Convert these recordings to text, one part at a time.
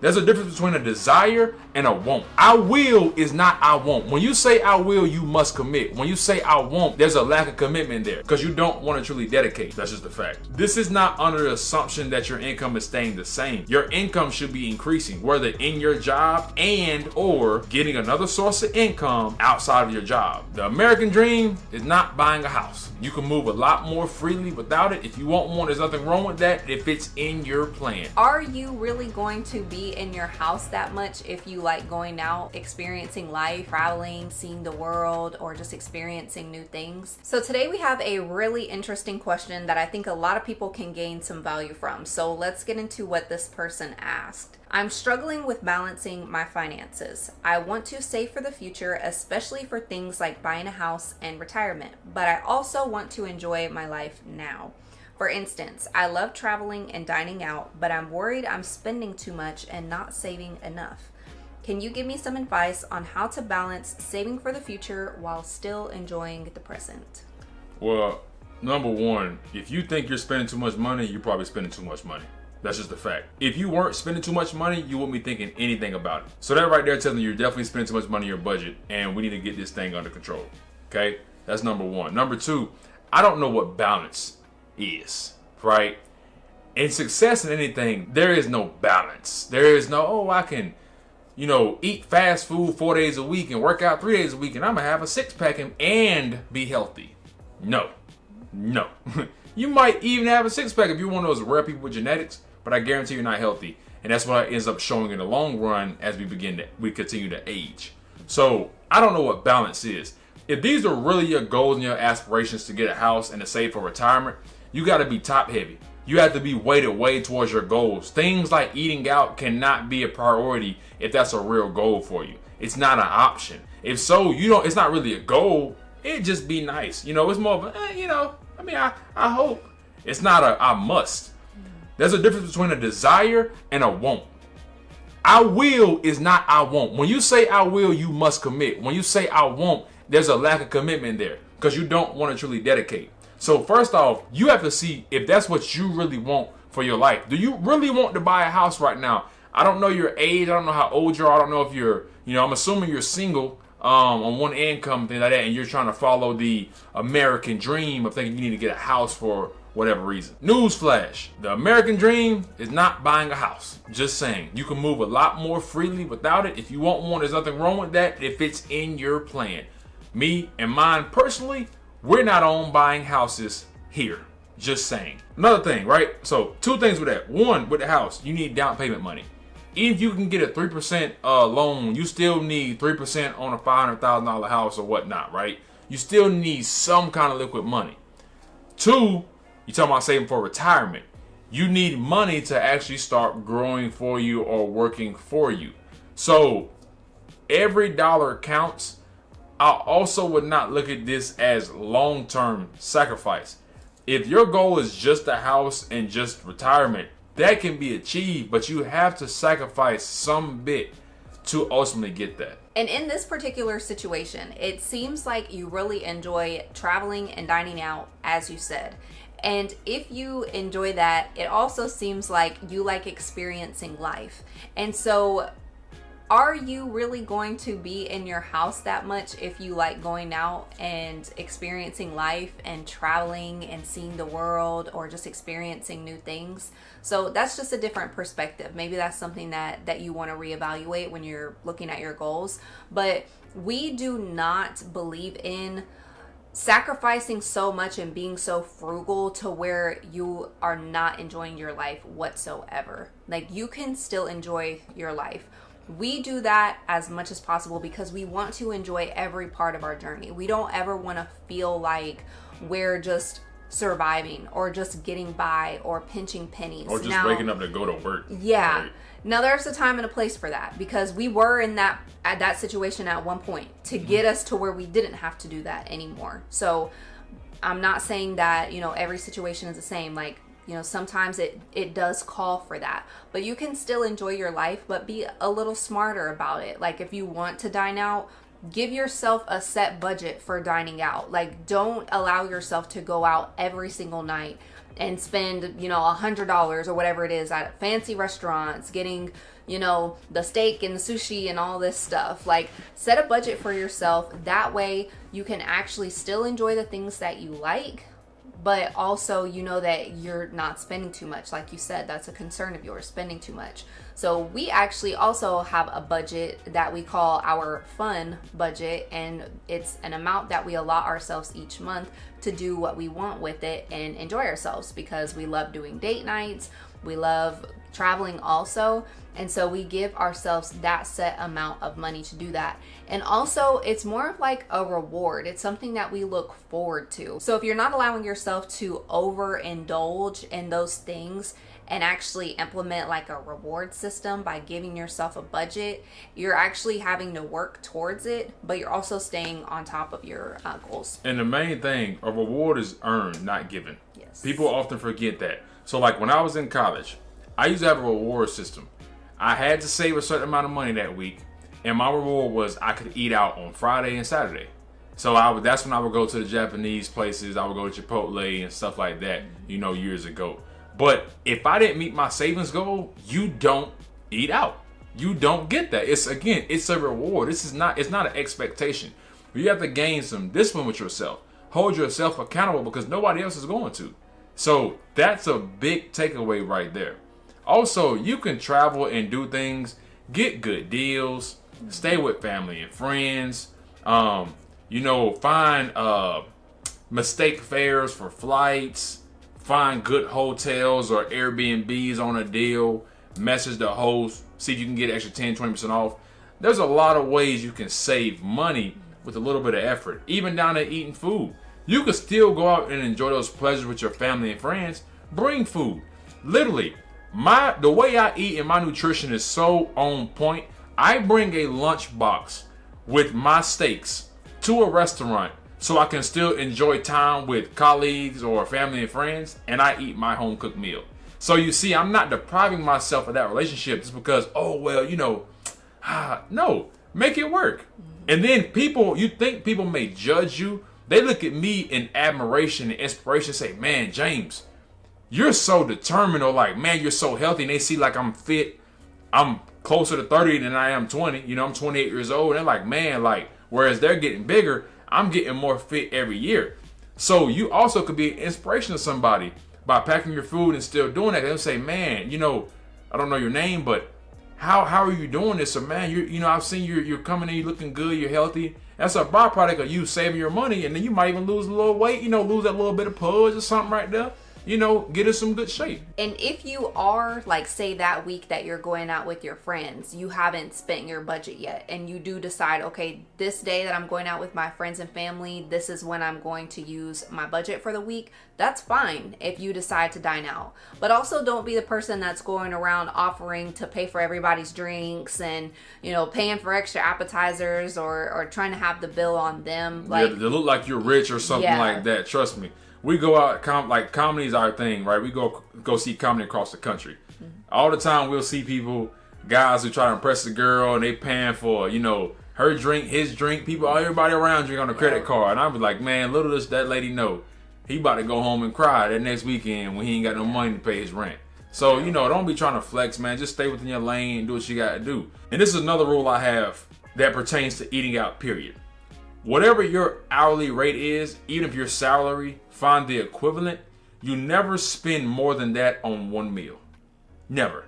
There's a difference between a desire and a want. I will is not I want. When you say I will, you must commit. When you say I want, there's a lack of commitment there because you don't want to truly dedicate. That's just a fact. This is not under the assumption that your income is staying the same. Your income should be increasing, whether in your job and or getting another source of income outside of your job. The American dream is not buying a house. You can move a lot more freely without it. If you want one, there's nothing wrong with that if it's in your plan. Are you really going to be in your house that much if you like going out, experiencing life, traveling, seeing the world, or just experiencing new things? So today we have a really interesting question that I think a lot of people can gain some value from. So let's get into what this person asked. I'm struggling with balancing my finances. I want to save for the future, especially for things like buying a house and retirement, but I also want to enjoy my life now. For instance, I love traveling and dining out, but I'm worried I'm spending too much and not saving enough. Can you give me some advice on how to balance saving for the future while still enjoying the present? Well, number one, if you think you're spending too much money, you're probably spending too much money. That's just a fact. If you weren't spending too much money, you wouldn't be thinking anything about it. So that right there tells me you're definitely spending too much money in your budget, and we need to get this thing under control. Okay? That's number one. Number two, I don't know what balance is, right? In success in anything, there is no balance. There is no, I can, eat fast food 4 days a week and work out 3 days a week and I'm gonna have a six-pack and be healthy. No. You might even have a six-pack if you're one of those rare people with genetics, but I guarantee you're not healthy. And that's what ends up showing in the long run as we continue to age. So I don't know what balance is. If these are really your goals and your aspirations to get a house and to save for retirement, you got to be top heavy. You have to be weighted way towards your goals. Things like eating out cannot be a priority if that's a real goal for you. It's not an option. If so, it's not really a goal. It'd just be nice. It's more of I hope. It's not a I must. There's a difference between a desire and a want. I will is not I want. When you say I will, you must commit. When you say I want, there's a lack of commitment there because you don't want to truly dedicate. So first off, you have to see if that's what you really want for your life. Do you really want to buy a house right now? I don't know your age. I don't know how old you are. I don't know if you're, I'm assuming you're single on one income, thing like that, and you're trying to follow the American dream of thinking you need to get a house for whatever reason. Newsflash, the American dream is not buying a house. Just saying. You can move a lot more freely without it. If you want one, there's nothing wrong with that if it's in your plan. Me and mine personally, we're not on buying houses here. Just saying. Another thing, right? So 2 things with that. One, with the house, you need down payment money. Even if you can get a 3% loan, you still need 3% on a $500,000 house or whatnot, right? You still need some kind of liquid money. 2, you're talking about saving for retirement. You need money to actually start growing for you or working for you. So every dollar counts. I also would not look at this as long-term sacrifice. If your goal is just a house and just retirement, that can be achieved, but you have to sacrifice some bit to ultimately get that. And in this particular situation, it seems like you really enjoy traveling and dining out, as you said. And if you enjoy that, it also seems like you like experiencing life. And so are you really going to be in your house that much if you like going out and experiencing life and traveling and seeing the world or just experiencing new things? So that's just a different perspective. Maybe that's something that you want to reevaluate when you're looking at your goals. But we do not believe in sacrificing so much and being so frugal to where you are not enjoying your life whatsoever. Like, you can still enjoy your life. We do that as much as possible because we want to enjoy every part of our journey. We don't ever want to feel like we're just surviving or just getting by or pinching pennies. Or just waking up to go to work. Yeah. Right. Now there's a time and a place for that because we were in that situation at one point to get us to where we didn't have to do that anymore. So I'm not saying that, every situation is the same. Like, sometimes it does call for that, but you can still enjoy your life, but be a little smarter about it. Like, if you want to dine out, give yourself a set budget for dining out. Like, don't allow yourself to go out every single night and spend, $100 or whatever it is at fancy restaurants, getting, the steak and the sushi and all this stuff. Like, set a budget for yourself. That way you can actually still enjoy the things that you like, but also that you're not spending too much. Like you said, that's a concern of yours, spending too much. So we actually also have a budget that we call our fun budget, and it's an amount that we allot ourselves each month to do what we want with it and enjoy ourselves, because we love doing date nights, we love traveling also, and so we give ourselves that set amount of money to do that. And also, it's more of like a reward. It's something that we look forward to. So if you're not allowing yourself to overindulge in those things and actually implement like a reward system by giving yourself a budget, you're actually having to work towards it, but you're also staying on top of your goals. And the main thing, a reward is earned, not given. Yes. People often forget that. So like when I was in college, I used to have a reward system. I had to save a certain amount of money that week, and my reward was I could eat out on Friday and Saturday. So that's when I would go to the Japanese places. I would go to Chipotle and stuff like that, years ago. But if I didn't meet my savings goal, you don't eat out. You don't get that. It's a reward. It's not an expectation. You have to gain some discipline with yourself. Hold yourself accountable, because nobody else is going to. So that's a big takeaway right there. Also, you can travel and do things, get good deals, stay with family and friends, find mistake fares for flights, find good hotels or Airbnbs on a deal, message the host, see if you can get extra 10-20% off. There's a lot of ways you can save money with a little bit of effort, even down to eating food. You can still go out and enjoy those pleasures with your family and friends. Bring food. Literally, the way I eat and my nutrition is so on point. I bring a lunchbox with my steaks to a restaurant so I can still enjoy time with colleagues or family and friends, and I eat my home cooked meal. So you see, I'm not depriving myself of that relationship just because, no, make it work. And then you think people may judge you. They look at me in admiration and inspiration and say, man, James, you're so determined, or like, man, you're so healthy. And they see like I'm fit. I'm closer to 30 than I am 20. I'm 28 years old. And they're like, man, whereas they're getting bigger, I'm getting more fit every year. So you also could be an inspiration to somebody by packing your food and still doing that. They'll say, man, I don't know your name, but how are you doing this? So man, I've seen you're coming in, you're looking good, you're healthy. That's a byproduct of you saving your money, and then you might even lose a little weight, lose that little bit of pudge or something right there. Get in some good shape. And if you are, like, say that week that you're going out with your friends, you haven't spent your budget yet, and you do decide, okay, this day that I'm going out with my friends and family, this is when I'm going to use my budget for the week, that's fine if you decide to dine out. But also don't be the person that's going around offering to pay for everybody's drinks and, paying for extra appetizers or trying to have the bill on them. They look like you're rich or something like that. Trust me. We go out, comedy is our thing, right? We go see comedy across the country. Mm-hmm. All the time we'll see guys who try to impress a girl, and they paying for, her drink, his drink, everybody around drink on a credit card. And I was like, man, little does that lady know, he about to go home and cry that next weekend when he ain't got no money to pay his rent. So, don't be trying to flex, man. Just stay within your lane and do what you got to do. And this is another rule I have that pertains to eating out, period. Whatever your hourly rate is, even if your salary, find the equivalent. You never spend more than that on one meal. Never.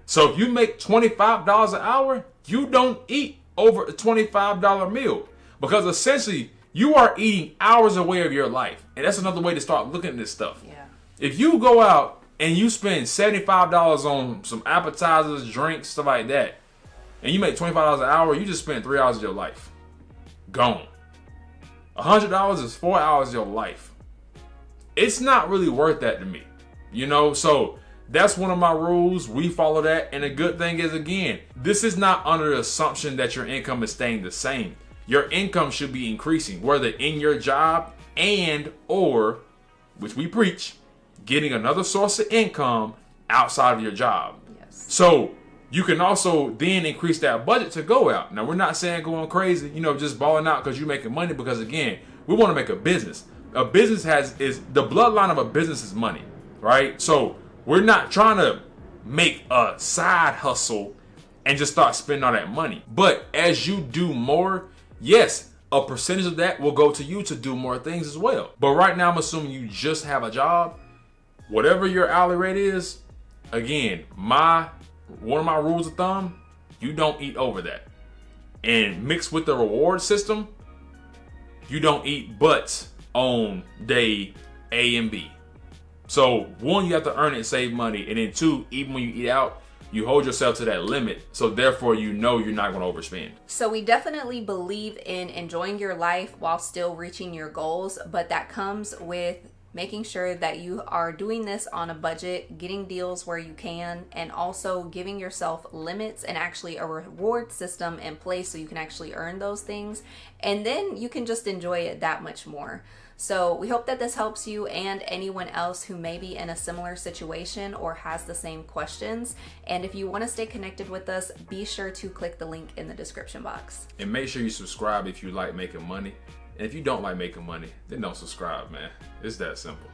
So if you make $25 an hour, you don't eat over a $25 meal, because essentially you are eating hours away of your life. And that's another way to start looking at this stuff. Yeah. If you go out and you spend $75 on some appetizers, drinks, stuff like that, and you make $25 an hour, you just spent 3 hours of your life. Gone. $100 is 4 hours of your life. It's not really worth that to me. So that's one of my rules. We follow that. And the good thing is, again, this is not under the assumption that your income is staying the same. Your income should be increasing, whether in your job or, which we preach, getting another source of income outside of your job. Yes. So you can also then increase that budget to go out. Now, we're not saying going crazy, just balling out because you're making money, because again, we want to make a business. A business is the bloodline of a business is money. right? So we're not trying to make a side hustle and just start spending all that money. But as you do more, yes, a percentage of that will go to you to do more things as well. But right now, I'm assuming you just have a job. Whatever your hourly rate is, again, one of my rules of thumb, you don't eat over that. And mixed with the reward system, you don't eat butts on day A and B. So one, you have to earn it and save money. And then two, even when you eat out, you hold yourself to that limit. So therefore, you know you're not going to overspend. So we definitely believe in enjoying your life while still reaching your goals, but that comes with making sure that you are doing this on a budget, getting deals where you can, and also giving yourself limits and actually a reward system in place so you can actually earn those things. And then you can just enjoy it that much more. So we hope that this helps you and anyone else who may be in a similar situation or has the same questions. And if you want to stay connected with us, be sure to click the link in the description box. And make sure you subscribe if you like making money. And if you don't like making money, then don't subscribe, man. It's that simple.